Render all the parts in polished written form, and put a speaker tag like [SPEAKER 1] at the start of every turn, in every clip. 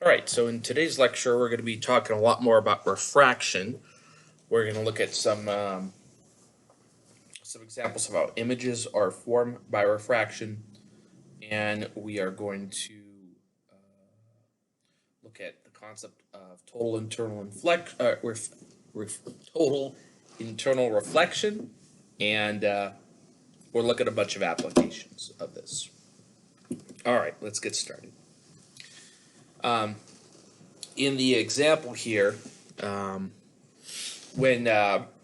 [SPEAKER 1] All right, so in today's lecture, we're going to be talking a lot more about refraction. We're going to look at some examples of how images are formed by refraction, and we are going to uh, look at the concept of total internal reflection, and we'll look at a bunch of applications of this. All right, let's get started. In the example here, um, when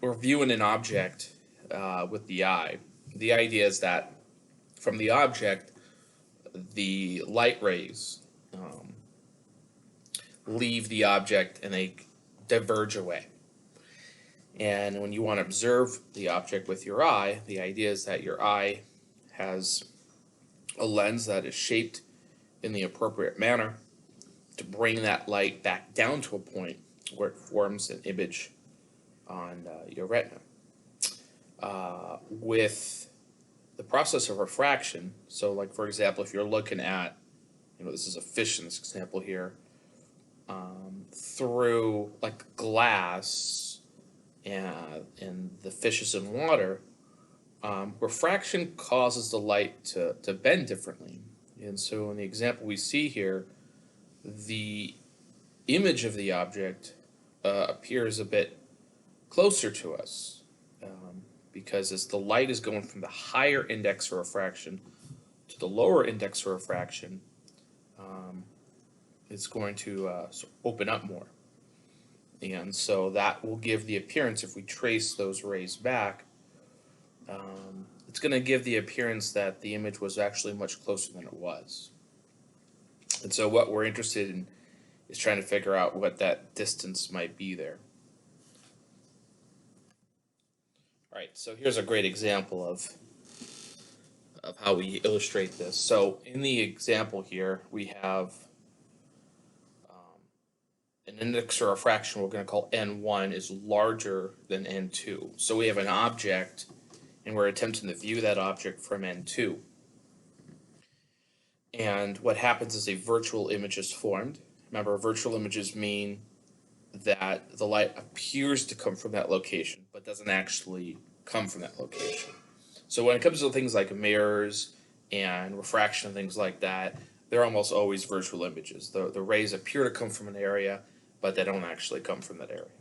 [SPEAKER 1] we're viewing an object with the eye, the idea is that from the object, the light rays leave the object and they diverge away. And when you want to observe the object with your eye, the idea is that your eye has a lens that is shaped in the appropriate manner to bring that light back down to a point where it forms an image on your retina. With the process of refraction, so like for example, if you're looking at, this is a fish in this example here, through like glass and the fish is in water, refraction causes the light to bend differently. And so in the example we see here, the image of the object appears a bit closer to us, because as the light is going from the higher index of refraction to the lower index of refraction, it's going to sort of open up more. And so that will give the appearance, if we trace those rays back, it's going to give the appearance that the image was actually much closer than it was. And so what we're interested in is trying to figure out what that distance might be there. All right, so here's a great example of how we illustrate this. So in the example here, we have an index of refraction we're going to call N1 is larger than N2. So we have an object, and we're attempting to view that object from N2. And what happens is a virtual image is formed. Remember, virtual images mean that the light appears to come from that location, but doesn't actually come from that location. So when it comes to things like mirrors and refraction and things like that, they're almost always virtual images. The rays appear to come from an area, but they don't actually come from that area.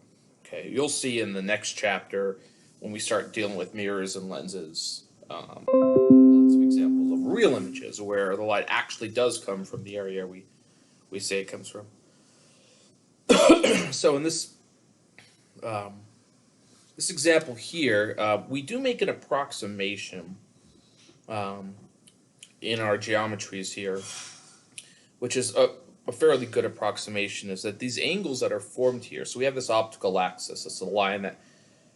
[SPEAKER 1] Okay, you'll see in the next chapter when we start dealing with mirrors and lenses, lots of examples of real images where the light actually does come from the area we say it comes from. So in this example here, we do make an approximation in our geometries here, which is a fairly good approximation, is that these angles that are formed here, so we have this optical axis, it's a line that,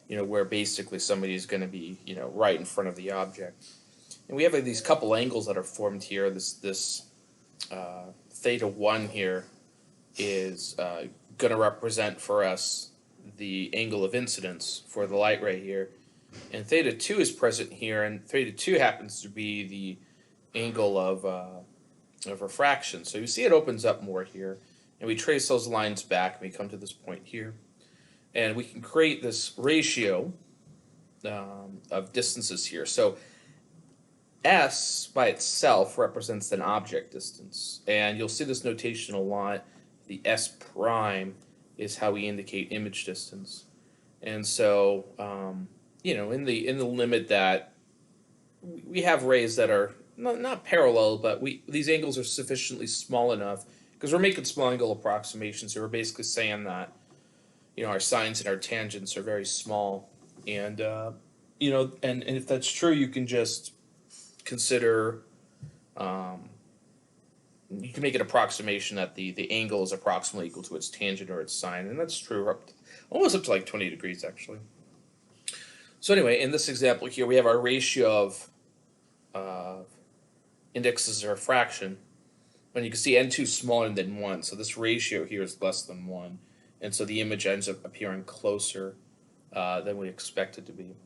[SPEAKER 1] where basically somebody is going to be, right in front of the object. And we have these couple angles that are formed here. This theta 1 here is going to represent for us the angle of incidence for the light ray here. And theta 2 is present here, and theta 2 happens to be the angle of refraction. So you see it opens up more here, and we trace those lines back, and we come to this point here. And we can create this ratio of distances here. So S by itself represents an object distance, and you'll see this notation a lot. The S prime is how we indicate image distance. And so, in the limit that we have rays that are not parallel, but these angles are sufficiently small enough, because we're making small angle approximations, so we're basically saying that, our sines and our tangents are very small, and and if that's true, you can just consider, you can make an approximation that the angle is approximately equal to its tangent or its sine, and that's true almost up to like 20 degrees actually. So anyway, in this example here, we have our ratio of indexes of refraction, and you can see N2 is smaller than 1, so this ratio here is less than 1, and so the image ends up appearing closer than we expect it to be.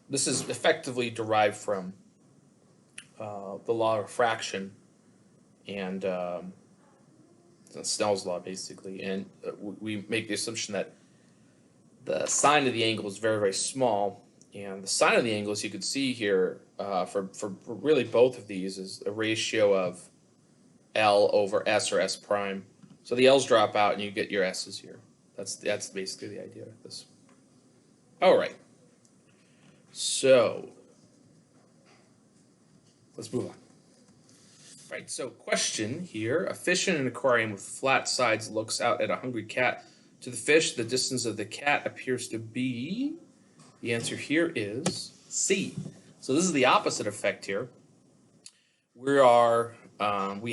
[SPEAKER 1] This is effectively derived from, the law of refraction, and, Snell's law, basically. And we make the assumption that the sine of the angle is very, very small. And the sine of the angle, as you can see here, for really both of these, is a ratio of L over S or S prime. So the L's drop out and you get your S's here. That's basically the idea of this. All right. So let's move on. Right, so question here. A fish in an aquarium with flat sides looks out at a hungry cat. To the fish, the distance of the cat appears to be... The answer here is C. So this is the opposite effect here. We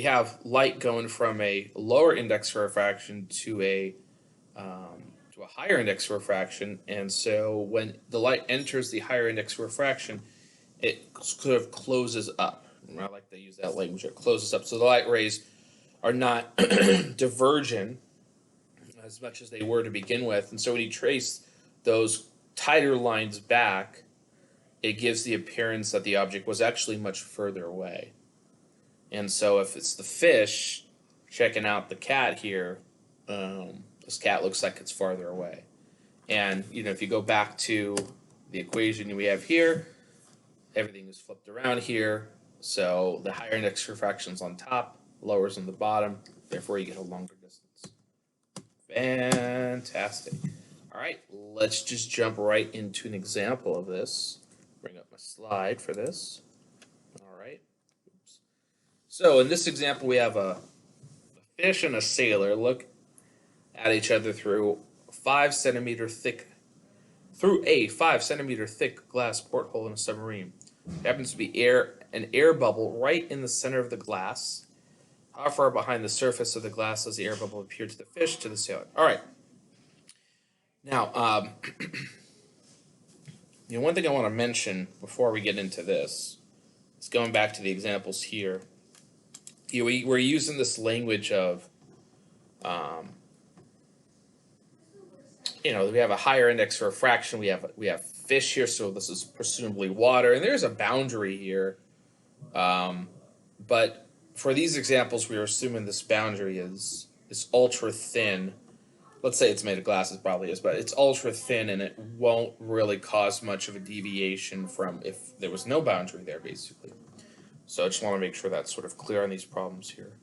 [SPEAKER 1] have light going from a lower index of refraction to a higher index of refraction, and so when the light enters the higher index of refraction, it sort of closes up. I like to use that language. It closes up, so the light rays are not divergent as much as they were to begin with, and so when you trace those tighter lines back, it gives the appearance that the object was actually much further away. And so if it's the fish checking out the cat here, this cat looks like it's farther away. And if you go back to the equation we have here, everything is flipped around here. So the higher index refraction's on top, lower's on the bottom. Therefore, you get a longer distance. Fantastic. All right, let's just jump right into an example of this. Bring up my slide for this. All right. Oops. So in this example, we have a fish and a sailor look at each other through a 5 centimeter thick glass porthole in a submarine. There happens to be an air bubble right in the center of the glass. How far behind the surface of the glass does the air bubble appear to the fish, to the sailor? All right. Now, one thing I want to mention before we get into this is going back to the examples here. We're using this language of, we have a higher index for refraction. We have fish here, so this is presumably water, and there's a boundary here. But for these examples, we are assuming this boundary is ultra thin. Let's say it's made of glass, it probably is, but it's ultra thin and it won't really cause much of a deviation from if there was no boundary there, basically. So I just want to make sure that's sort of clear on these problems here.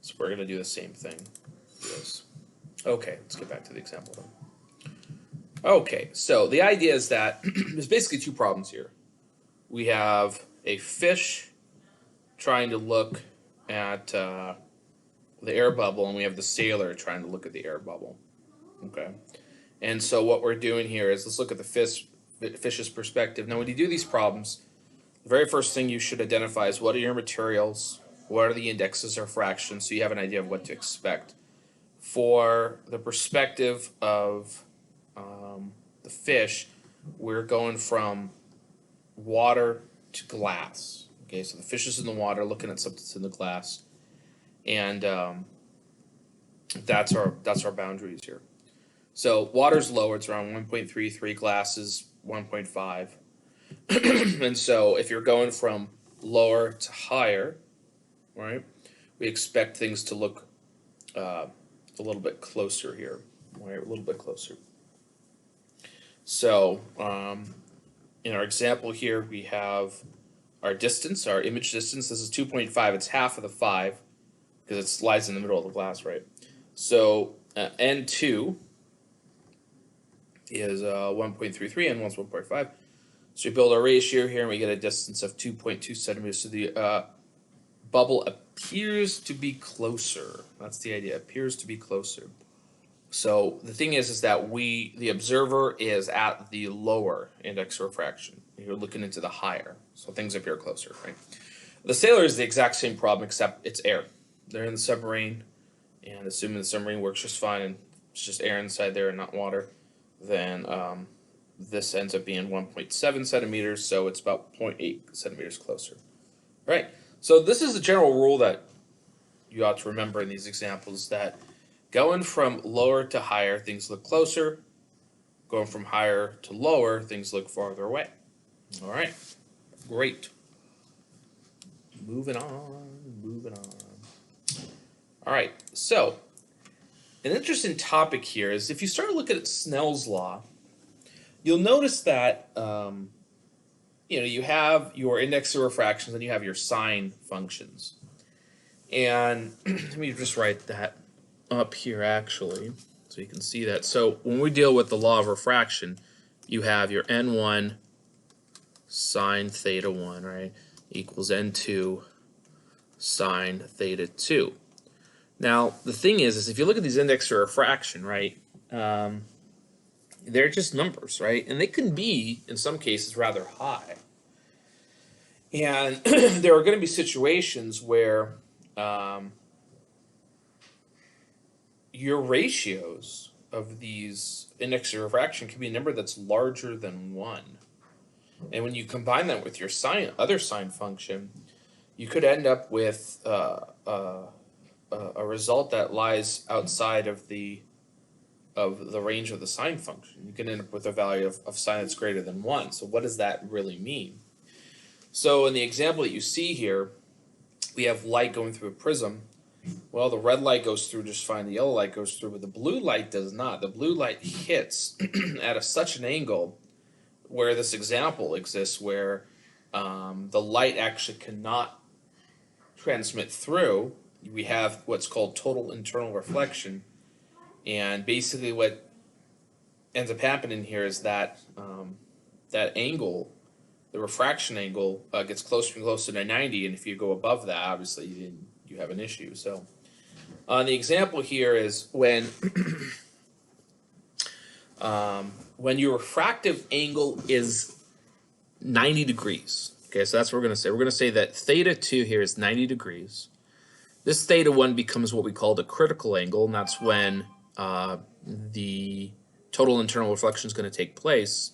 [SPEAKER 1] So we're going to do the same thing. Yes. Okay, let's get back to the example then. Okay, so the idea is that there's basically two problems here. We have a fish trying to look at the air bubble, and we have the sailor trying to look at the air bubble. Okay, and so what we're doing here is let's look at the fish's perspective. Now, when you do these problems, the very first thing you should identify is what are your materials, what are the indexes of refraction, so you have an idea of what to expect. For the perspective of the fish, we're going from water to glass. Okay, so the fish is in the water looking at something that's in the glass, and that's our boundaries here. So water's lower, it's around 1.33, glass is 1.5. And so if you're going from lower to higher, right, we expect things to look a little bit closer here, right, a little bit closer. So in our example here, we have our distance, our image distance. This is 2.5. It's half of the 5 because it lies in the middle of the glass, right? So N2 is 1.33 and 1's 1.5. So we build our ratio here and we get a distance of 2.2 centimeters. So the bubble appears to be closer. That's the idea, appears to be closer. So the thing is that the observer is at the lower index of refraction. You're looking into the higher, so things appear closer, right? The sailor is the exact same problem, except it's air. They're in the submarine, and assuming the submarine works just fine, and it's just air inside there and not water, then this ends up being 1.7 centimeters, so it's about 0.8 centimeters closer. All right, so this is a general rule that you ought to remember in these examples, that going from lower to higher, things look closer. Going from higher to lower, things look farther away. All right, great. Moving on. All right, so an interesting topic here is if you start looking at Snell's law, you'll notice that you have your index of refractions and you have your sine functions. And let me just write that up here actually so you can see that. So when we deal with the law of refraction, you have your n1 sine theta 1, right, equals n2 sine theta 2. Now, the thing is if you look at these index of refraction, right, they're just numbers, right? And they can be, in some cases, rather high. And there are going to be situations where your ratios of these index of refraction can be a number that's larger than 1. And when you combine that with your other sine function, you could end up with a result that lies outside of the range of the sine function. You can end up with a value of sine that's greater than 1. So what does that really mean? So in the example that you see here, we have light going through a prism. Well, the red light goes through just fine, the yellow light goes through, but the blue light does not. The blue light hits at such an angle where this example exists where the light actually cannot transmit through. We have what's called total internal reflection. And basically what ends up happening here is that that angle, the refraction angle, gets closer and closer to 90, and if you go above that, obviously you have an issue. So the example here is when when your refractive angle is 90 degrees. Okay, so that's what we're going to say. We're going to say that theta 2 here is 90 degrees. This theta 1 becomes what we call the critical angle, and that's when the total internal reflection is going to take place.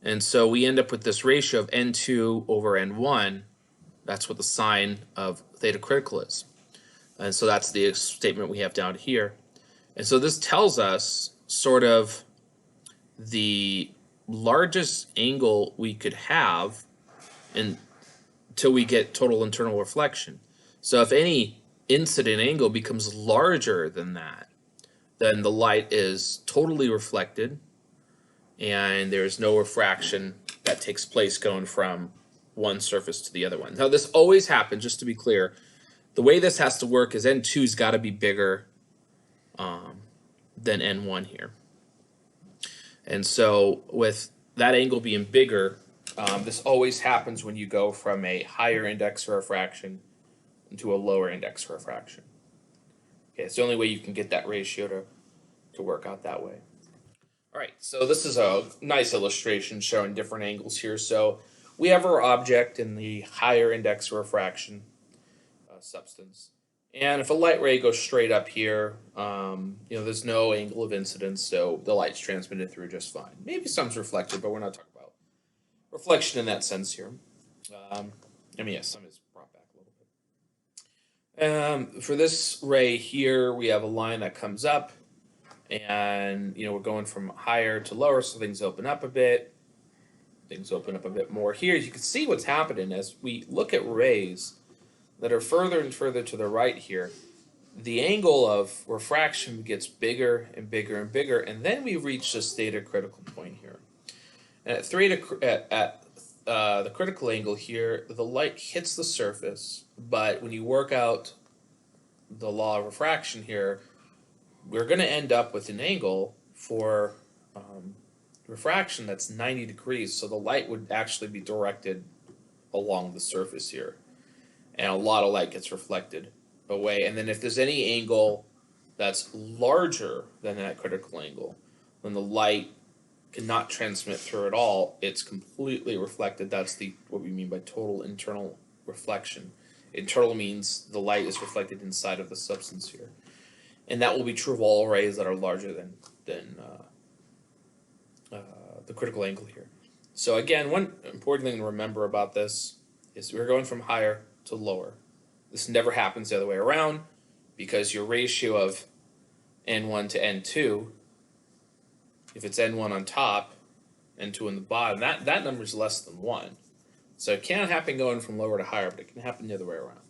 [SPEAKER 1] And so we end up with this ratio of n2 over n1. That's what the sine of theta critical is. And so that's the statement we have down here. And so this tells us sort of the largest angle we could have until we get total internal reflection. So if any incident angle becomes larger than that, then the light is totally reflected and there's no refraction that takes place going from one surface to the other one. Now this always happens, just to be clear, the way this has to work is N2's got to be bigger than N1 here. And so with that angle being bigger, this always happens when you go from a higher index of refraction to a lower index of refraction. Okay, it's the only way you can get that ratio to work out that way. All right, so this is a nice illustration showing different angles here. So we have our object in the higher index of refraction substance. And if a light ray goes straight up here, there's no angle of incidence, so the light's transmitted through just fine. Maybe some's reflected, but we're not talking about reflection in that sense here. Yes, some is brought back a little bit. For this ray here, we have a line that comes up, and we're going from higher to lower, so things open up a bit. Things open up a bit more here. You can see what's happening as we look at rays that are further and further to the right here. The angle of refraction gets bigger and bigger and bigger, and then we reach this theta critical point here. And at the critical angle here, the light hits the surface, but when you work out the law of refraction here, we're going to end up with an angle for refraction that's 90 degrees, so the light would actually be directed along the surface here. And a lot of light gets reflected away. And then if there's any angle that's larger than that critical angle, then the light cannot transmit through at all. It's completely reflected. That's what we mean by total internal reflection. Internal means the light is reflected inside of the substance here. And that will be true of all rays that are larger than the critical angle here. So again, one important thing to remember about this is we're going from higher to lower. This never happens the other way around because your ratio of N1 to N2, if it's N1 on top, N2 on the bottom, that number is less than 1. So it can't happen going from lower to higher, but it can happen the other way around.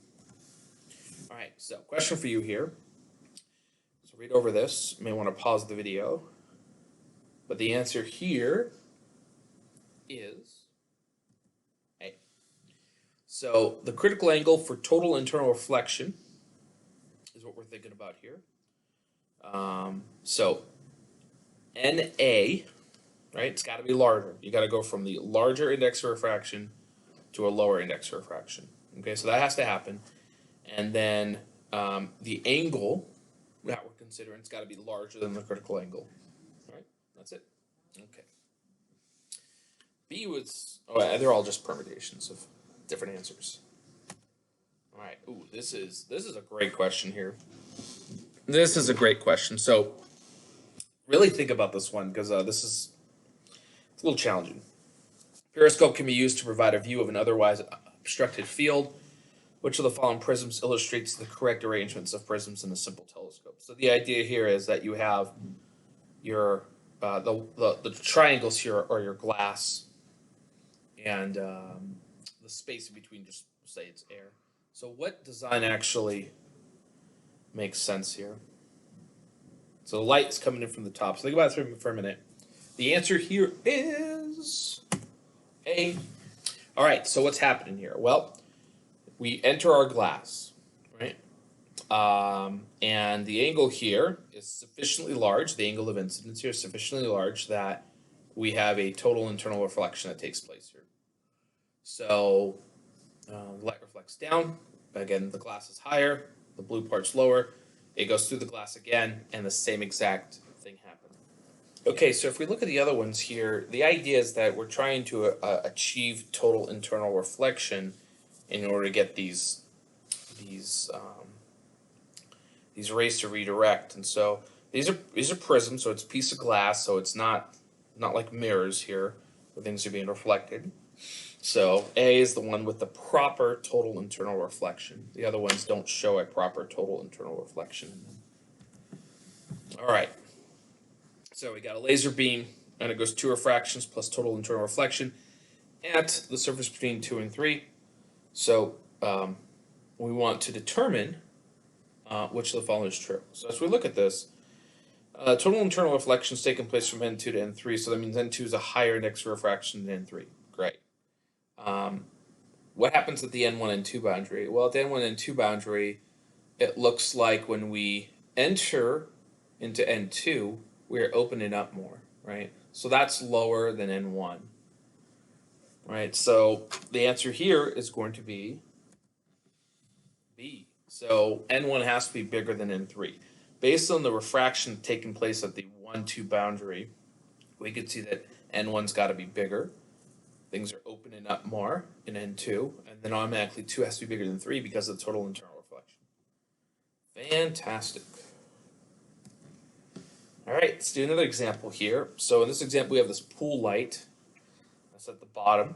[SPEAKER 1] All right, so question for you here. So read over this. You may want to pause the video. But the answer here is A. So the critical angle for total internal reflection is what we're thinking about here. So NA, right? It's got to be larger. You got to go from the larger index of refraction to a lower index of refraction. Okay, so that has to happen. And then the angle that we're considering, it's got to be larger than the critical angle. All right, that's it. Okay. B was, oh, they're all just permutations of different answers. All right. Ooh, this is a great question here. This is a great question. So really think about this one because it's a little challenging. Periscope can be used to provide a view of an otherwise obstructed field. Which of the following prisms illustrates the correct arrangements of prisms in a simple telescope? So the idea here is that you have your the triangles here are your glass, and the space in between, just say it's air. So what design actually makes sense here? So the light is coming in from the top. So think about it for a minute. The answer here is A. All right, so what's happening here? Well, we enter our glass, right? And the angle here is sufficiently large, the angle of incidence here is sufficiently large that we have a total internal reflection that takes place here. So light reflects down. Again, the glass is higher, the blue part's lower. It goes through the glass again, and the same exact thing happens. Okay, so if we look at the other ones here, the idea is that we're trying to achieve total internal reflection in order to get these rays to redirect. And so these are prisms, so it's a piece of glass, so it's not like mirrors here where things are being reflected. So A is the one with the proper total internal reflection. The other ones don't show a proper total internal reflection. All right. So we got a laser beam, and it goes 2 refractions plus total internal reflection at the surface between 2 and 3. So we want to determine which of the following is true. So as we look at this, total internal reflection is taking place from N2 to N3, so that means N2 is a higher index of refraction than N3. Great. What happens at the N1 N2 boundary? Well, at the N1 N2 boundary, it looks like when we enter into N2, we're opening up more, right? So that's lower than N1. Right, so the answer here is going to be B. So N1 has to be bigger than N3. Based on the refraction taking place at the 1-2 boundary, we could see that N1's got to be bigger. Things are opening up more in N2, and then automatically 2 has to be bigger than 3 because of the total internal reflection. Fantastic. All right, let's do another example here. So in this example, we have this pool light. That's at the bottom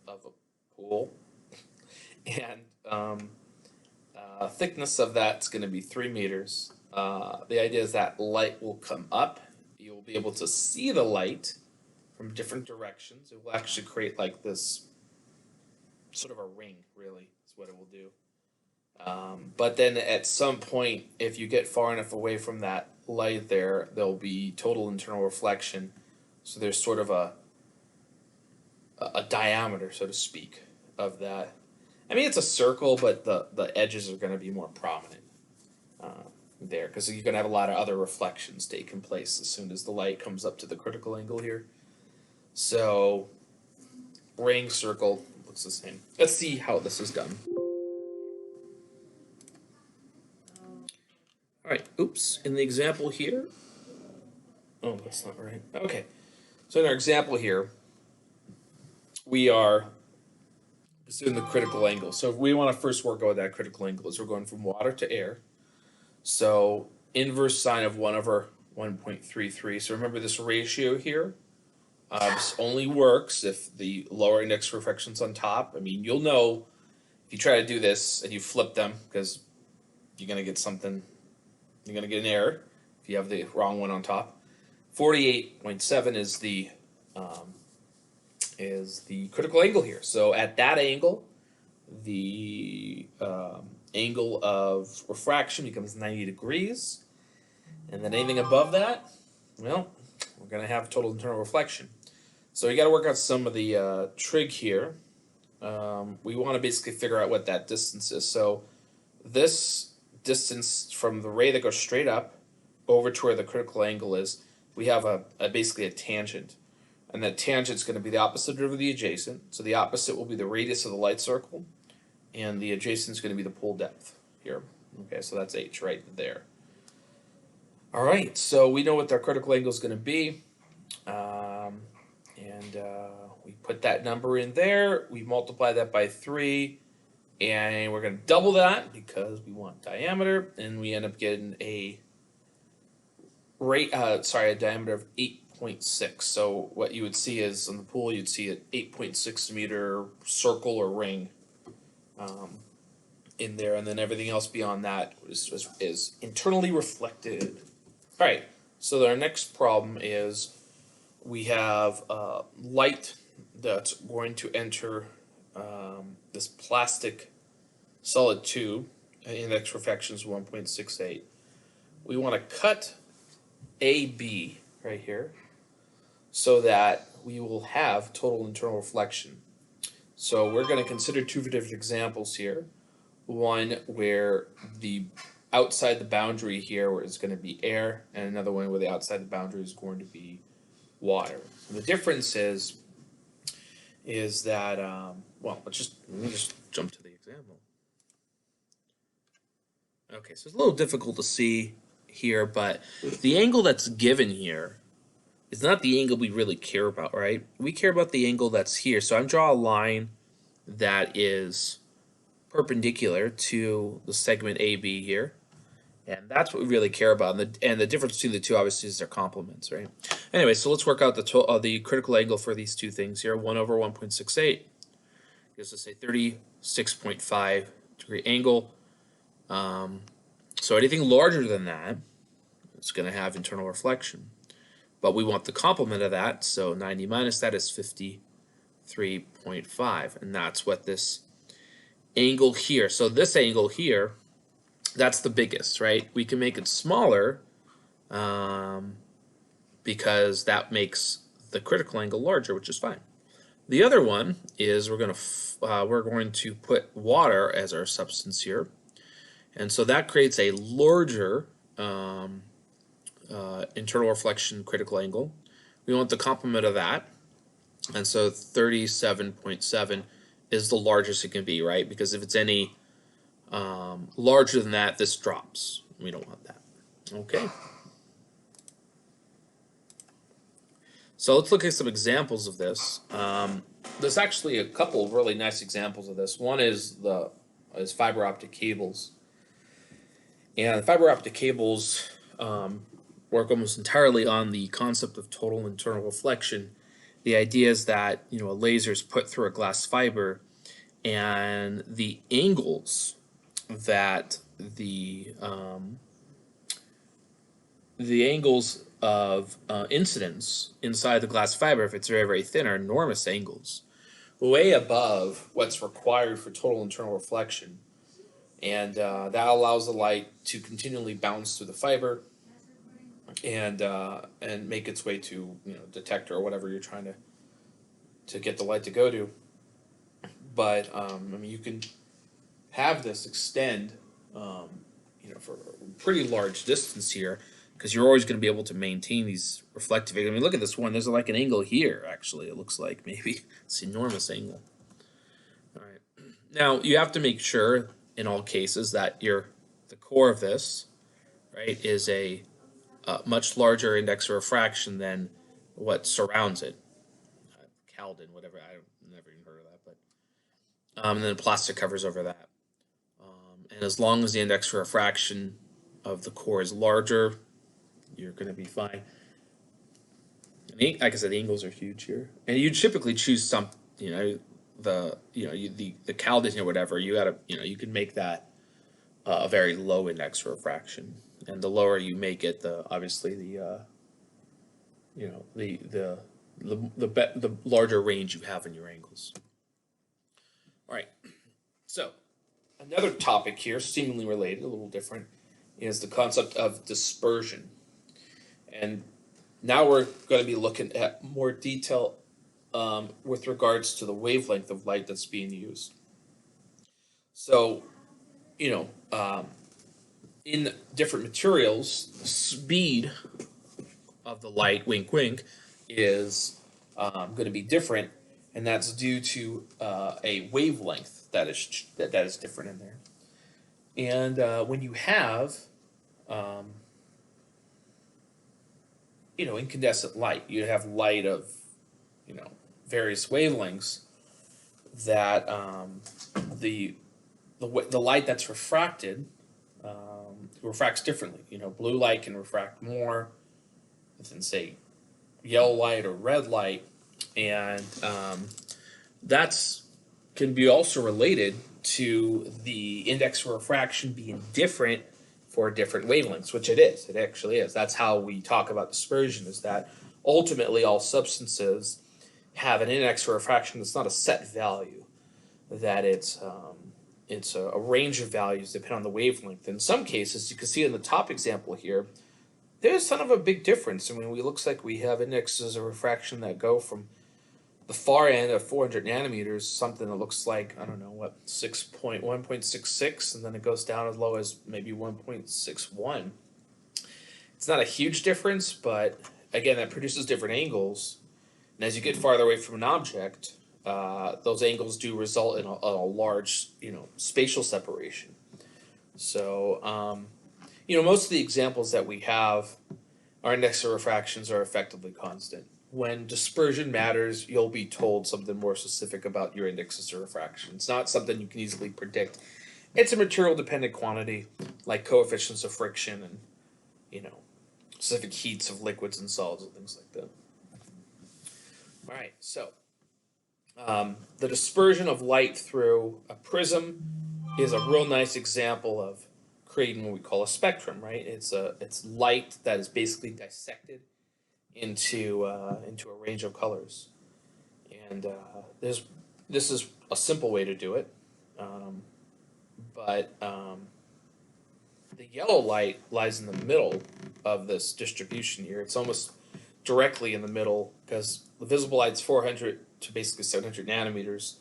[SPEAKER 1] of a pool, and thickness of that's going to be 3 meters. The idea is that light will come up. You'll be able to see the light from different directions. It will actually create like this sort of a ring, really, is what it will do. But then at some point, if you get far enough away from that light there'll be total internal reflection. So there's sort of a diameter, so to speak, of that. I mean, it's a circle, but the edges are going to be more prominent there because you're going to have a lot of other reflections taking place as soon as the light comes up to the critical angle here. So ring, circle, looks the same. Let's see how this is done. All right, oops, in the example here, oh, that's not right. Okay, so in our example here, we are considering the critical angle. So if we want to first work out what that critical angle is, we're going from water to air. So inverse sine of 1 over 1.33. So remember this ratio here. This only works if the lower index refraction's on top. I mean, you'll know if you try to do this and you flip them because you're going to get something, you're going to get an error if you have the wrong one on top. 48.7 is the critical angle here. So at that angle, the angle of refraction becomes 90 degrees. And then anything above that, well, we're going to have total internal reflection. So we got to work out some of the trig here. We want to basically figure out what that distance is. So this distance from the ray that goes straight up over to where the critical angle is, we have basically a tangent. And that tangent is going to be the opposite of the adjacent. So the opposite will be the radius of the light circle, and the adjacent is going to be the pole depth here. Okay, so that's h right there. All right, so we know what our critical angle is going to be. We put that number in there. We multiply that by 3, and we're going to double that because we want diameter, and we end up getting a diameter of 8.6. So what you would see is on the pool, you'd see an 8.6 meter circle or ring in there, and then everything else beyond that is internally reflected. All right, so our next problem is we have light that's going to enter this plastic solid tube. Index refraction is 1.68. We want to cut AB right here so that we will have total internal reflection. So we're going to consider two different examples here. One where the outside the boundary here where it's going to be air, and another one where the outside the boundary is going to be water. And the difference is that well, let me just jump to the example. Okay, so it's a little difficult to see here, but the angle that's given here is not the angle we really care about, right? We care about the angle that's here. So I'm drawing a line that is perpendicular to the segment AB here, and that's what we really care about. And the difference between the two obviously is their complements, right? Anyway, so let's work out the critical angle for these two things here. 1 over 1.68 gives us a 36.5 degree angle. So anything larger than that, it's going to have internal reflection. But we want the complement of that, so 90 minus that is 53.5, and that's what this angle here. So this angle here, that's the biggest, right? We can make it smaller because that makes the critical angle larger, which is fine. The other one is we're going to put water as our substance here, and so that creates a larger internal reflection critical angle. We want the complement of that, and so 37.7 is the largest it can be, right? Because if it's any larger than that, this drops. We don't want that. Okay. So let's look at some examples of this. There's actually a couple of really nice examples of this. One is fiber optic cables. And fiber optic cables work almost entirely on the concept of total internal reflection. The idea is that a laser is put through a glass fiber, and the angles that the angles of incidence inside the glass fiber, if it's very, very thin, are enormous angles, way above what's required for total internal reflection. And that allows the light to continually bounce through the fiber and make its way to detector or whatever you're trying to get the light to go to. But you can have this extend for a pretty large distance here, because you're always going to be able to maintain these reflective angles. Look at this one. There's like an angle here, actually. It looks like maybe it's an enormous angle. All right. Now, you have to make sure in all cases that the core of this, right, is a much larger index of refraction than what surrounds it. Calden, whatever. I've never even heard of that. But and then plastic covers over that. And as long as the index of refraction of the core is larger, you're going to be fine. And like I said, the angles are huge here, and you typically choose some, the Calden or whatever. You gotta, you can make that a very low index of refraction, and the lower you make it, the larger range you have in your angles. All right, so Another topic here, seemingly related, a little different, is the concept of dispersion. And now we're going to be looking at more detail with regards to the wavelength of light that's being used. So, you know, in different materials, the speed of the light, wink wink, is going to be different, and that's due to a wavelength that is different in there. And when you have, um, incandescent light, you have light of, various wavelengths that the light that's refracted refracts differently. Blue light can refract more than, say, yellow light or red light, and that's can be also related to the index of refraction being different for different wavelengths, which it is. It actually is. That's how we talk about dispersion, is that ultimately all substances have an index of refraction that's not a set value, that it's a range of values depending on the wavelength. In some cases, you can see in the top example here, there's kind of a big difference. I mean, it looks like we have indexes of refraction that go from the far end of 400 nanometers, something that looks like, I don't know, 1.66, and then it goes down as low as maybe 1.61. It's not a huge difference, but again, that produces different angles. And as you get farther away from an object, those angles do result in a large, spatial separation. So, most of the examples that we have, our index of refractions are effectively constant. When dispersion matters, you'll be told something more specific about your indexes of refraction. It's not something you can easily predict. It's a material-dependent quantity, like coefficients of friction and, specific heats of liquids and solids and things like that. All right, so the dispersion of light through a prism is a real nice example of creating what we call a spectrum, right? It's light that is basically dissected into a range of colors, and this is a simple way to do it, but the yellow light lies in the middle of this distribution here. It's almost directly in the middle because the visible light's 400 to basically 700 nanometers.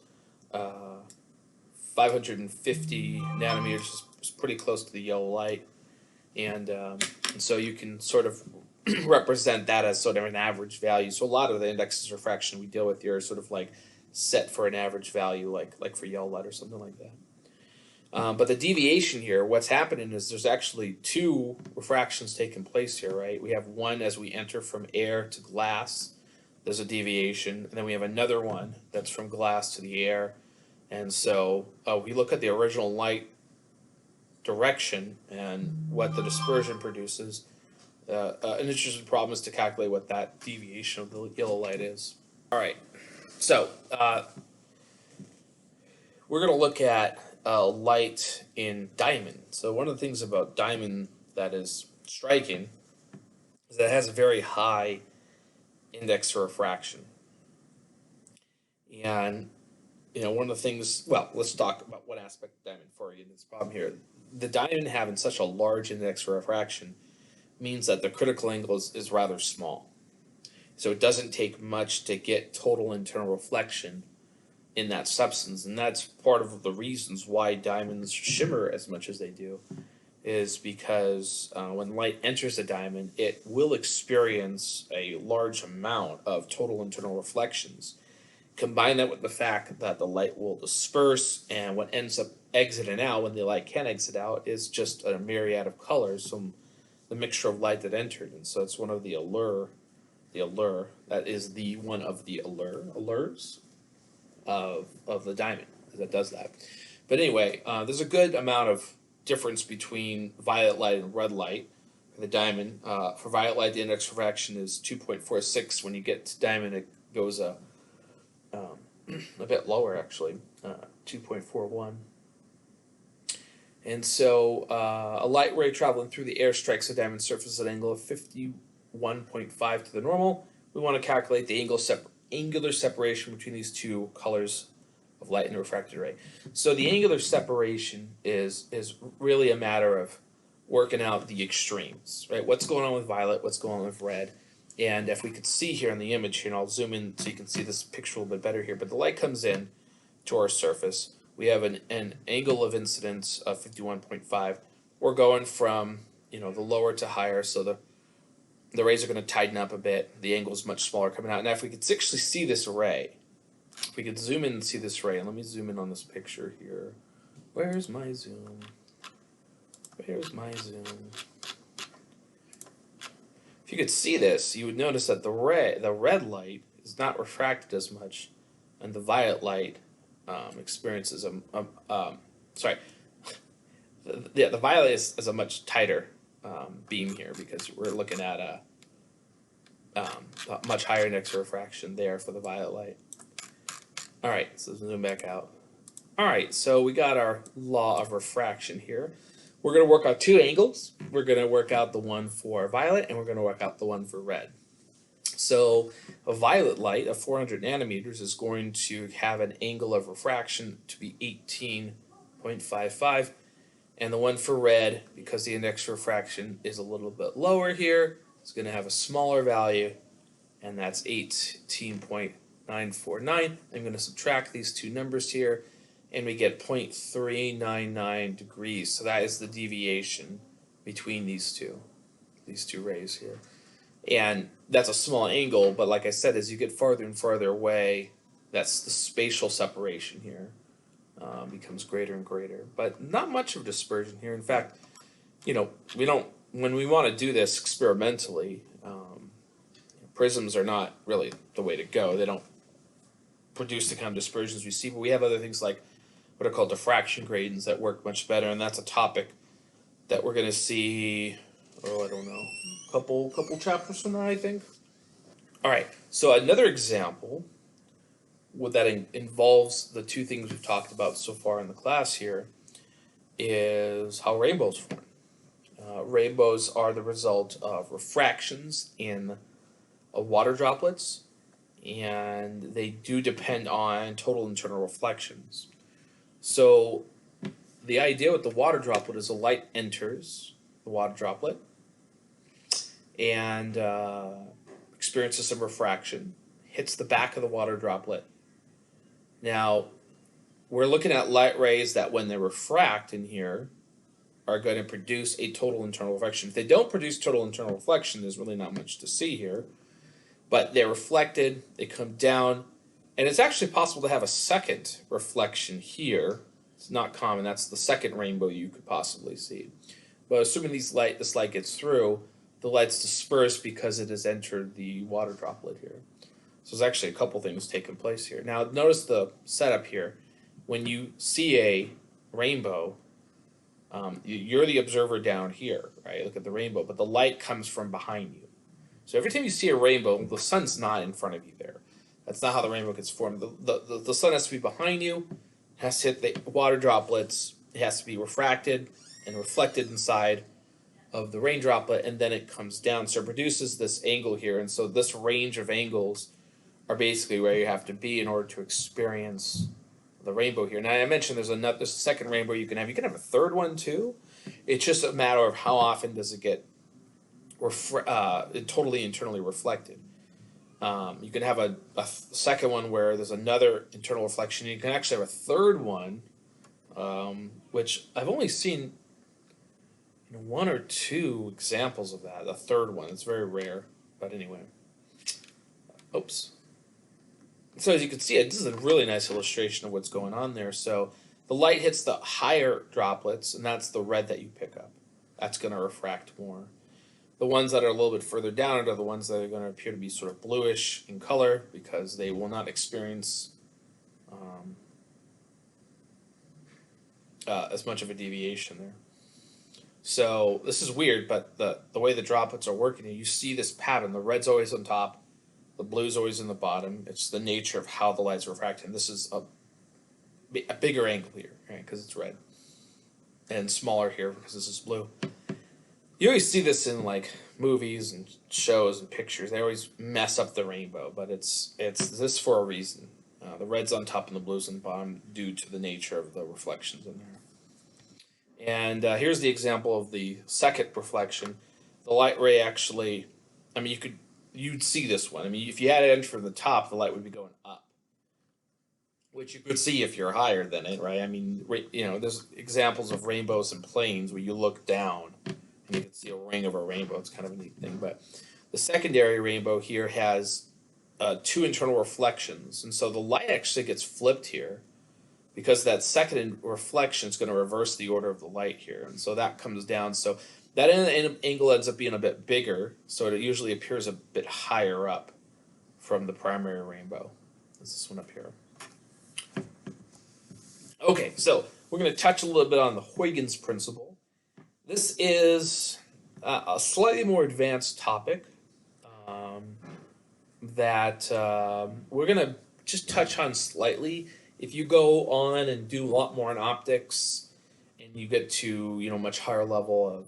[SPEAKER 1] 550 nanometers is pretty close to the yellow light, and so you can sort of represent that as sort of an average value. So a lot of the indexes of refraction we deal with here are sort of like set for an average value, like for yellow light or something like that. But the deviation here, what's happening is there's actually two refractions taking place here, right? We have one as we enter from air to glass. There's a deviation, and then we have another one that's from glass to the air. And so we look at the original light direction and what the dispersion produces. An interesting problem is to calculate what that deviation of the yellow light is. All right, so we're going to look at light in diamond. So one of the things about diamond that is striking is that it has a very high index for refraction. And one of the things, well, let's talk about what aspect of diamond for you in this problem here. The diamond having such a large index for refraction means that the critical angle is rather small. So it doesn't take much to get total internal reflection in that substance, and that's part of the reasons why diamonds shimmer as much as they do, is because when light enters a diamond, it will experience a large amount of total internal reflections. Combine that with the fact that the light will disperse, and what ends up exiting out, when the light can exit out, is just a myriad of colors from the mixture of light that entered. And so it's one of the allure, that is one of the allures of the diamond that does that. But anyway, there's a good amount of difference between violet light and red light for the diamond. For violet light, the index of refraction is 2.46. When you get to diamond, it goes a bit lower, actually, 2.41. And so a light ray traveling through the air strikes a diamond surface at an angle of 51.5 to the normal. We want to calculate the angular separation between these two colors of light in the refracted ray. So the angular separation is really a matter of working out the extremes, right? What's going on with violet, what's going on with red. And if we could see here in the image here, and I'll zoom in so you can see this picture a little bit better here, but the light comes in to our surface. We have an angle of incidence of 51.5. We're going from, you know, the lower to higher, so the rays are going to tighten up a bit. The angle is much smaller coming out. Now if we could actually see this ray, if we could zoom in and see this ray, and let me zoom in on this picture here. Where's my zoom? Where's my zoom? If you could see this, you would notice that the red light is not refracted as much, and the violet light experiences the violet is a much tighter beam here because we're looking at a much higher index of refraction there for the violet light. All right, so zoom back out. All right, so we got our law of refraction here. We're going to work out two angles. We're going to work out the one for violet, and we're going to work out the one for red. So a violet light of 400 nanometers is going to have an angle of refraction to be 18.55, and the one for red, because the index of refraction is a little bit lower here, is going to have a smaller value, and that's 18.949. I'm going to subtract these two numbers here, and we get 0.399 degrees. So that is the deviation between these two rays here. And that's a small angle, but like I said, as you get farther and farther away, that's the spatial separation here becomes greater and greater. But not much of dispersion here. In fact, you know, when we want to do this experimentally, prisms are not really the way to go. They don't produce the kind of dispersions we see, but we have other things like what are called diffraction gratings that work much better, and that's a topic that we're going to see, I don't know, couple chapters from now, I think. All right, so another example that involves the two things we've talked about so far in the class here is how rainbows form. Rainbows are the result of refractions in water droplets, and they do depend on total internal reflections. So the idea with the water droplet is the light enters the water droplet and experiences some refraction, hits the back of the water droplet. Now, we're looking at light rays that when they refract in here are going to produce a total internal reflection. If they don't produce total internal reflection, there's really not much to see here. But they're reflected, they come down, and it's actually possible to have a second reflection here. It's not common. That's the second rainbow you could possibly see. But assuming this light gets through, the light's dispersed because it has entered the water droplet here. So there's actually a couple things taking place here. Now notice the setup here. When you see a rainbow, you're the observer down here, right? Look at the rainbow, but the light comes from behind you. So every time you see a rainbow, the sun's not in front of you there. That's not how the rainbow gets formed. The sun has to be behind you, has to hit the water droplets, it has to be refracted and reflected inside of the rain droplet, and then it comes down. So it produces this angle here, and so this range of angles are basically where you have to be in order to experience the rainbow here. Now I mentioned there's a second rainbow you can have. You can have a third one too. It's just a matter of how often does it get totally internally reflected. You can have a second one where there's another internal reflection. You can actually have a third one, which I've only seen one or two examples of that. A third one, it's very rare, but anyway. Oops. So as you can see, this is a really nice illustration of what's going on there. So the light hits the higher droplets, and that's the red that you pick up. That's going to refract more. The ones that are a little bit further down are the ones that are going to appear to be sort of bluish in color because they will not experience as much of a deviation there. So this is weird, but the way the droplets are working, you see this pattern. The red's always on top, the blue's always in the bottom. It's the nature of how the light's refracting. This is a bigger angle here, right, because it's red, and smaller here because this is blue. You always see this in like movies and shows and pictures. They always mess up the rainbow, but it's this for a reason. The red's on top and the blue's on the bottom due to the nature of the reflections in there. And here's the example of the second reflection. The light ray actually, I mean, you'd see this one. I mean, if you had it enter from the top, the light would be going up, which you could see if you're higher than it, right? I mean, there's examples of rainbows and planes where you look down and you can see a ring of a rainbow. It's kind of a neat thing. But the secondary rainbow here has two internal reflections, and so the light actually gets flipped here because that second reflection is going to reverse the order of the light here, and so that comes down. So that angle ends up being a bit bigger, so it usually appears a bit higher up from the primary rainbow. That's this one up here. Okay, so we're going to touch a little bit on the Huygens principle. This is a slightly more advanced topic that we're going to just touch on slightly. If you go on and do a lot more in optics and you get to much higher level of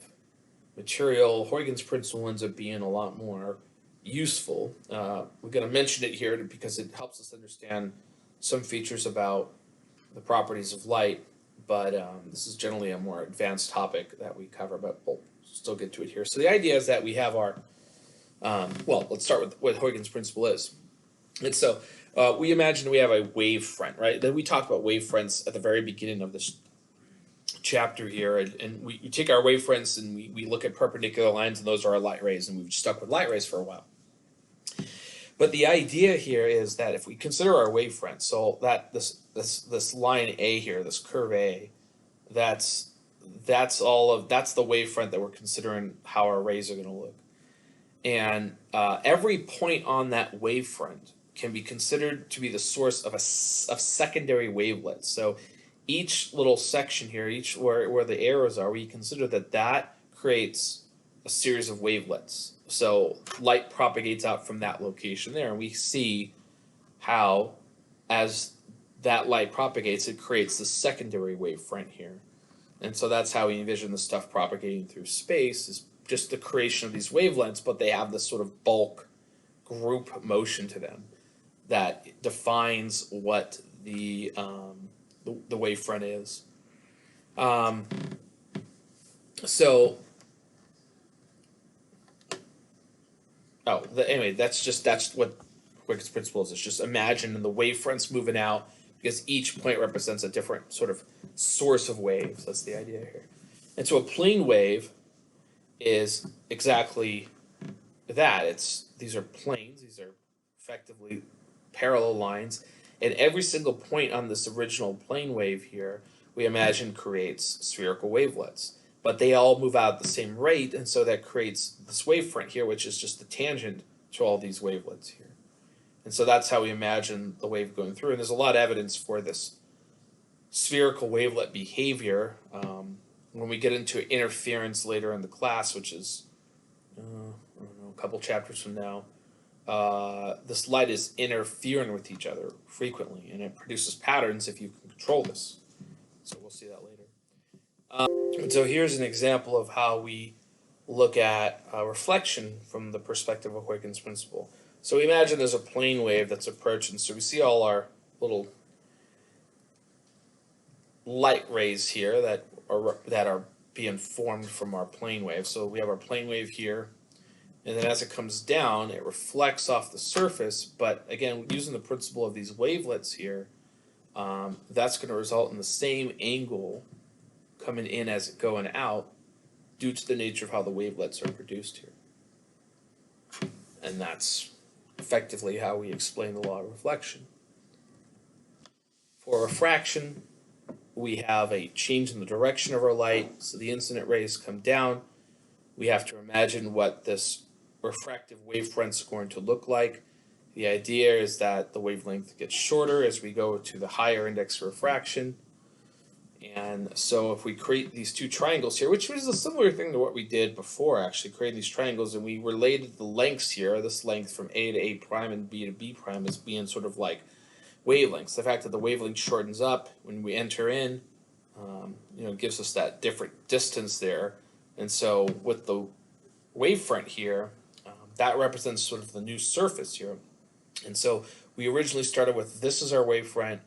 [SPEAKER 1] material, Huygens principle ends up being a lot more useful. We're going to mention it here because it helps us understand some features about the properties of light, but this is generally a more advanced topic that we cover, but we'll still get to it here. So the idea is that we have our let's start with what Huygens principle is. And so we imagine we have a wave front, right? Then we talked about wave fronts at the very beginning of this chapter here, and we take our wave fronts and we look at perpendicular lines, and those are our light rays, and we've stuck with light rays for a while. But the idea here is that if we consider our wave front, so that this line A here, this curve A, that's the wave front that we're considering how our rays are going to look. And every point on that wavefront can be considered to be the source of secondary wavelets. So each little section here, each where the arrows are, we consider that creates a series of wavelets. So light propagates out from that location there, and we see how, as that light propagates, it creates the secondary wavefront here. And so that's how we envision the stuff propagating through space, is just the creation of these wavelengths, but they have this sort of bulk group motion to them that defines what the wavefront is. Anyway, that's what Huygens principle is. It's just imagine the wavefronts moving out because each point represents a different sort of source of waves. That's the idea here. And so a plane wave is exactly that. These are planes. These are effectively parallel lines, and every single point on this original plane wave here, we imagine creates spherical wavelets. But they all move out at the same rate, and so that creates this wavefront here, which is just the tangent to all these wavelets here. And so that's how we imagine the wave going through. And there's a lot of evidence for this spherical wavelet behavior. When we get into interference later in the class, which is a couple chapters from now, this light is interfering with each other frequently, and it produces patterns if you can control this. So we'll see that later. And so here's an example of how we look at reflection from the perspective of Huygens principle. So imagine there's a plane wave that's approaching. So we see all our little light rays here that are being formed from our plane wave. So we have our plane wave here, and then as it comes down, it reflects off the surface. But again, using the principle of these wavelets here, that's going to result in the same angle coming in as it going out due to the nature of how the wavelets are produced here. And that's effectively how we explain the law of reflection. For refraction, we have a change in the direction of our light, so the incident rays come down. We have to imagine what this refractive wavefront's going to look like. The idea is that the wavelength gets shorter as we go to the higher index of refraction. And so if we create these two triangles here, which was a similar thing to what we did before, actually creating these triangles, and we related the lengths here, this length from A to A prime and B to B prime, as being sort of like wavelengths. The fact that the wavelength shortens up when we enter in, gives us that different distance there. And so with the wavefront here, that represents sort of the new surface here. And so we originally started with this is our wavefront,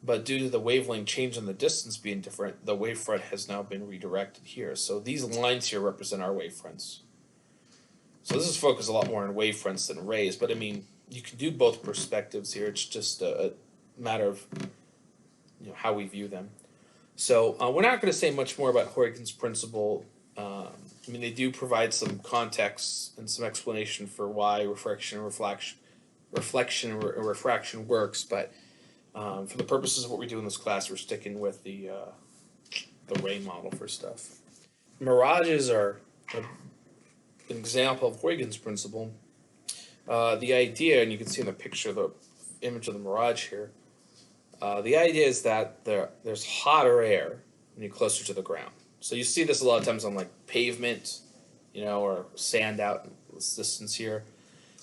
[SPEAKER 1] but due to the wavelength change and the distance being different, the wavefront has now been redirected here. So these lines here represent our wavefronts. So this is focused a lot more on wavefronts than rays, but I mean, you can do both perspectives here. It's just a matter of how we view them. So we're not going to say much more about Huygens' principle. I mean, they do provide some context and some explanation for why reflection and refraction works, but for the purposes of what we do in this class, we're sticking with the ray model for stuff. Mirages are an example of Huygens' principle. The idea, and you can see in the picture the image of the mirage here, the idea is that there's hotter air when you're closer to the ground. So you see this a lot of times on like pavement, or sand out in this distance here.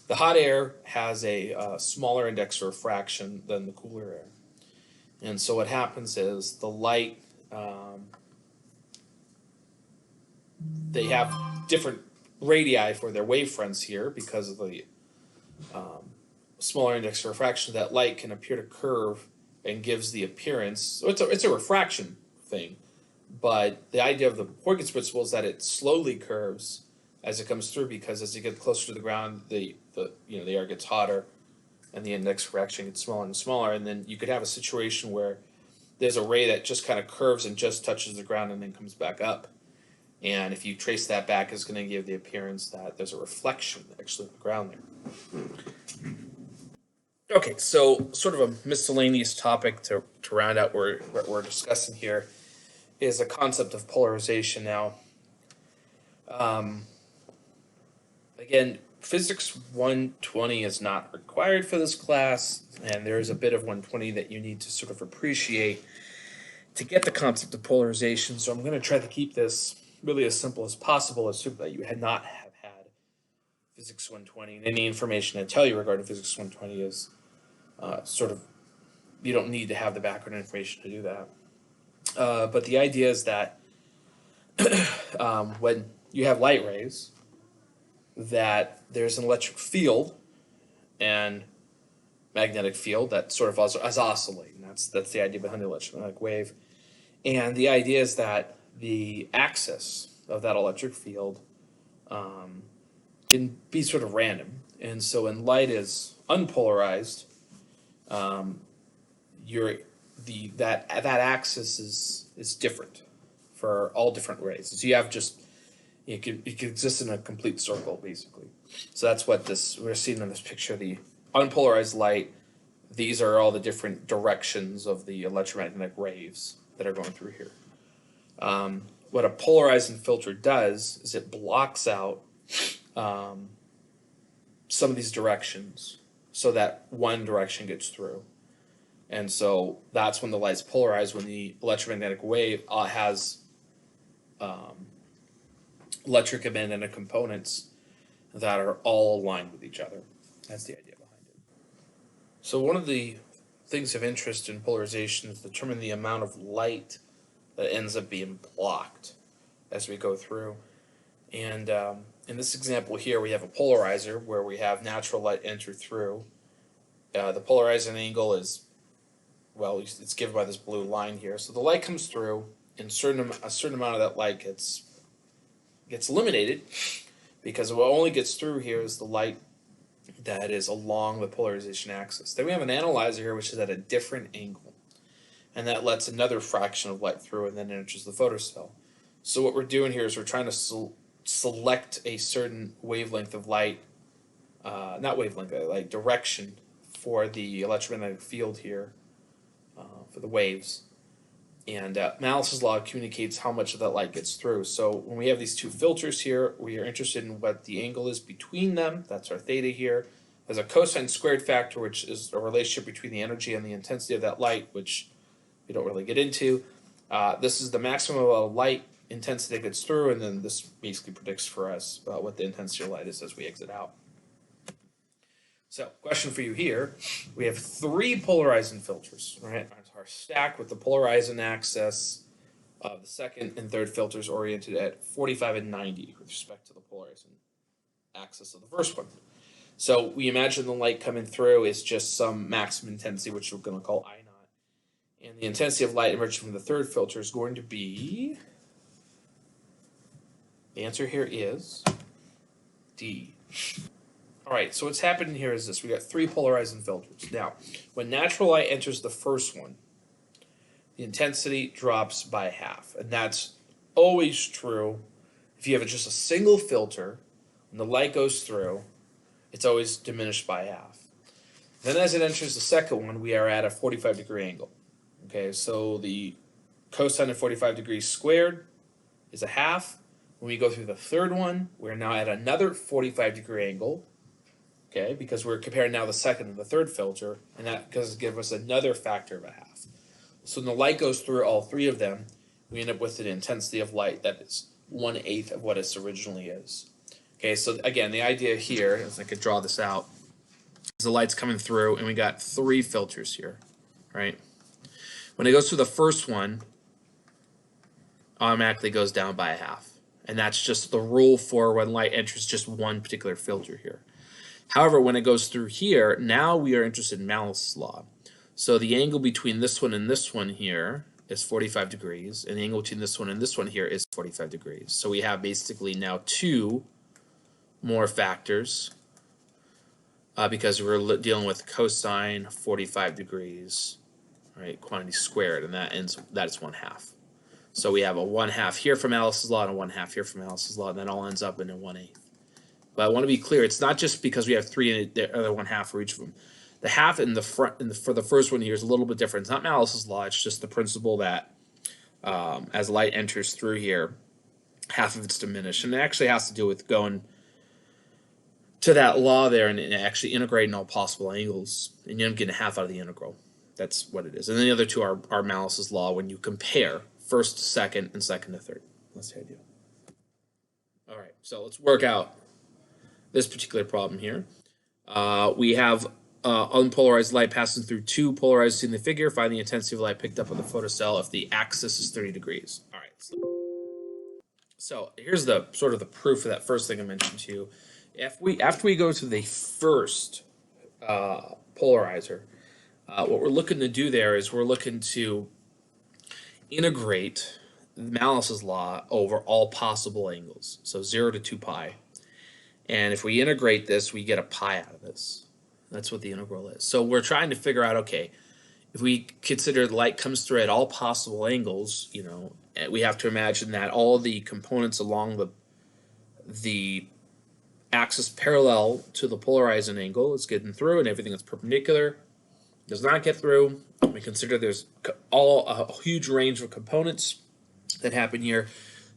[SPEAKER 1] The hot air has a smaller index for refraction than the cooler air. And so what happens is the light, they have different radii for their wavefronts here because of the smaller index for refraction. That light can appear to curve and gives the appearance, so it's a refraction thing, but the idea of the Huygens principle is that it slowly curves as it comes through, because as you get closer to the ground, the air gets hotter and the index of refraction gets smaller and smaller, and then you could have a situation where there's a ray that just kind of curves and just touches the ground and then comes back up. And if you trace that back, it's going to give the appearance that there's a reflection actually on the ground there. Okay, so sort of a miscellaneous topic to round out what we're discussing here is a concept of polarization. Now, again, Physics 120 is not required for this class, and there is a bit of 120 that you need to sort of appreciate to get the concept of polarization. So I'm going to try to keep this really as simple as possible, assume that you had not have had Physics 120, and any information I tell you regarding Physics 120 is you don't need to have the background information to do that. But the idea is that when you have light rays, that there's an electric field and magnetic field that sort of is oscillating. That's the idea behind the electromagnetic wave. And the idea is that the axis of that electric field can be sort of random. And so when light is unpolarized, that axis is different for all different rays. So you have it could exist in a complete circle basically. So that's what we're seeing in this picture. The unpolarized light. These are all the different directions of the electromagnetic waves that are going through here. What a polarizing filter does is it blocks out some of these directions so that one direction gets through. And so that's when the light's polarized, when the electromagnetic wave has electric and magnetic components that are all aligned with each other. That's the idea behind it. So one of the things of interest in polarization is determine the amount of light that ends up being blocked as we go through. And in this example here, we have a polarizer where we have natural light enter through. The polarizing angle is, well, it's given by this blue line here. So the light comes through, and a certain amount of that light gets eliminated, because what only gets through here is the light that is along the polarization axis. Then we have an analyzer here which is at a different angle, and that lets another fraction of light through and then enters the photocell. So what we're doing here is we're trying to select a certain wavelength of light, direction for the electromagnetic field here, for the waves. And Malice's law communicates how much of that light gets through. So when we have these two filters here, we are interested in what the angle is between them. That's our theta here. There's a cosine squared factor, which is a relationship between the energy and the intensity of that light, which we don't really get into. This is the maximum of light intensity that gets through, and then this basically predicts for us what the intensity of light is as we exit out. So, question for you here. We have 3 polarizing filters, right? Our stack with the polarizing axis of the second and third filters oriented at 45 and 90 with respect to the polarizing axis of the first one. So we imagine the light coming through is just some maximum intensity, which we're going to call I naught. And the intensity of light emerging from the third filter is going to be, the answer here is D. All right, so what's happening here is this. We got 3 polarizing filters. Now, when natural light enters the first one, the intensity drops by half. And that's always true. If you have just a single filter, when the light goes through, it's always diminished by half. Then as it enters the second one, we are at a 45-degree angle. Okay, so the cosine of 45 degrees squared is a half. When we go through the third one, we're now at another 45-degree angle. Okay, because we're comparing now the second and the third filter, and that does give us another factor of a half. So when the light goes through all 3 of them, we end up with an intensity of light that is 1/8 of what it originally is. Okay, so again, the idea here, as I could draw this out, is the light's coming through, and we got 3 filters here, right? When it goes through the first one, automatically goes down by a half. And that's just the rule for when light enters just one particular filter here. However, when it goes through here, now we are interested in Malice's law. So the angle between this one and this one here is 45 degrees, and the angle between this one and this one here is 45 degrees. So we have basically now 2 more factors because we're dealing with cosine 45 degrees, right, quantity squared, and that's 1/2. So we have a 1/2 here from Malice's law and a 1/2 here from Malice's law, and that all ends up in a 1/8. But I want to be clear, it's not just because we have 3 and the other 1/2 for each of them. The half in the front for the first one here is a little bit different. It's not Malice's law, it's just the principle that as light enters through here, half of it's diminished. And it actually has to do with going to that law there and actually integrating all possible angles, and you end up getting a half out of the integral. That's what it is. And then the other 2 are Malice's law when you compare first to second and second to third. That's the idea. All right, so let's work out this particular problem here. We have unpolarized light passing through 2 polarized in the figure. Find the intensity of light picked up on the photocell if the axis is 30 degrees. All right. So here's the sort of the proof of that first thing I mentioned to you. After we go to the first polarizer, what we're looking to do there is we're looking to integrate Malice's law over all possible angles. So 0 to 2 pi. And if we integrate this, we get a pi out of this. That's what the integral is. So we're trying to figure out, okay, if we consider light comes through at all possible angles, you know, we have to imagine that all the components along the axis parallel to the polarizing angle is getting through, and everything that's perpendicular does not get through. We consider there's a huge range of components that happen here.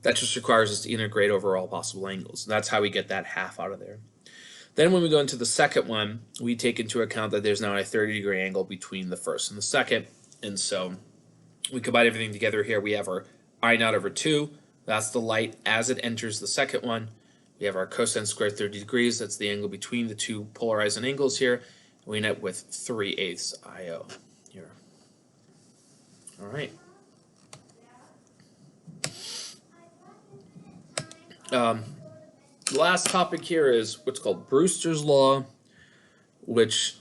[SPEAKER 1] That just requires us to integrate over all possible angles. And that's how we get that half out of there. Then when we go into the second one, we take into account that there's now a 30-degree angle between the first and the second. And so we combine everything together here. We have our I naught over 2. That's the light as it enters the second one. We have our cosine squared 30 degrees. That's the angle between the 2 polarizing angles here. We end up with 3/8 IO here. All right. The last topic here is what's called Brewster's law, which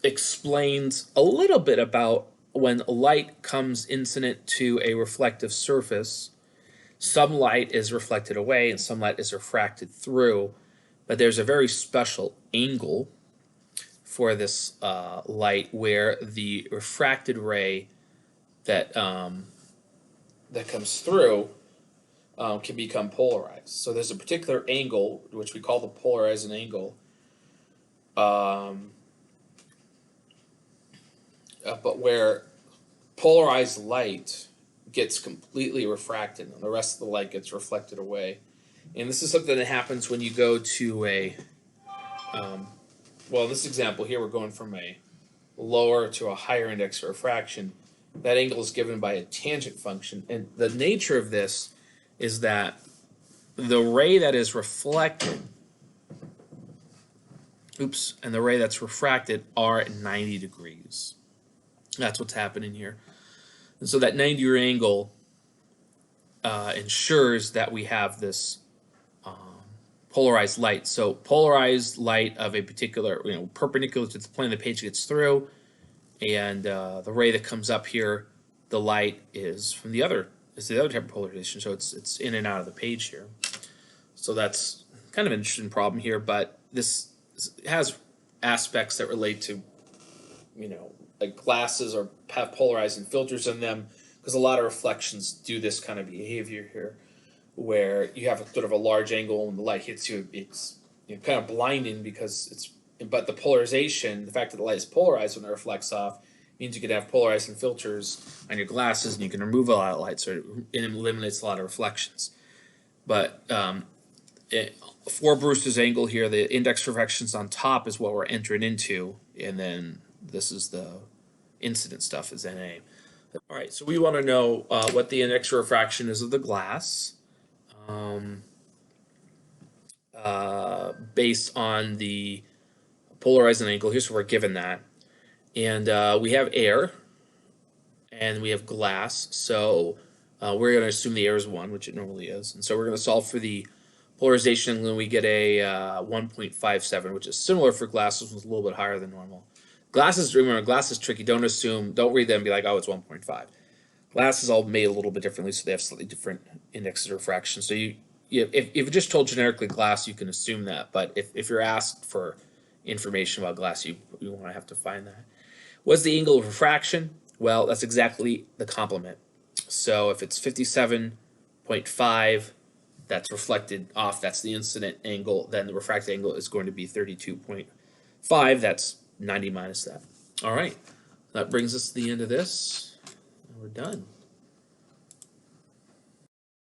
[SPEAKER 1] explains a little bit about when light comes incident to a reflective surface. Some light is reflected away and some light is refracted through, but there's a very special angle for this light where the refracted ray that that comes through can become polarized. So there's a particular angle, which we call the polarizing angle, but where polarized light gets completely refracted and the rest of the light gets reflected away. And this is something that happens when you go to a, well, in this example here, we're going from a lower to a higher index of refraction. That angle is given by a tangent function. And the nature of this is that the ray that is reflected, and the ray that's refracted are at 90 degrees. That's what's happening here. And so that 90-degree angle ensures that we have this polarized light. So polarized light of a particular, perpendicular to the plane the page gets through, and the ray that comes up here, the light is from the other type of polarization. So it's in and out of the page here. So that's kind of an interesting problem here, but this has aspects that relate to, like glasses or have polarizing filters in them, because a lot of reflections do this kind of behavior here, where you have sort of a large angle and the light hits you. It's kind of blinding but the polarization, the fact that the light is polarized when it reflects off, means you could have polarizing filters on your glasses and you can remove a lot of light, so it eliminates a lot of reflections. But for Brewster's angle here, the index refractions on top is what we're entering into, and then this is the incident stuff is NA. All right, so we want to know what the index refraction is of the glass, based on the polarizing angle here, so we're given that. And we have air, and we have glass, so we're going to assume the air is 1, which it normally is. And so we're going to solve for the polarization, and we get a 1.57, which is similar for glasses, was a little bit higher than normal. Glasses, remember, glass is tricky. Don't read them and be like, oh, it's 1.5. Glass is all made a little bit differently, so they have slightly different indexes of refraction. So if you're just told generically glass, you can assume that. But if you're asked for information about glass, you want to have to find that. What's the angle of refraction? Well, that's exactly the complement. So if it's 57.5, that's reflected off, that's the incident angle, then the refracted angle is going to be 32.5. That's 90 minus that. All right, that brings us to the end of this. We're done.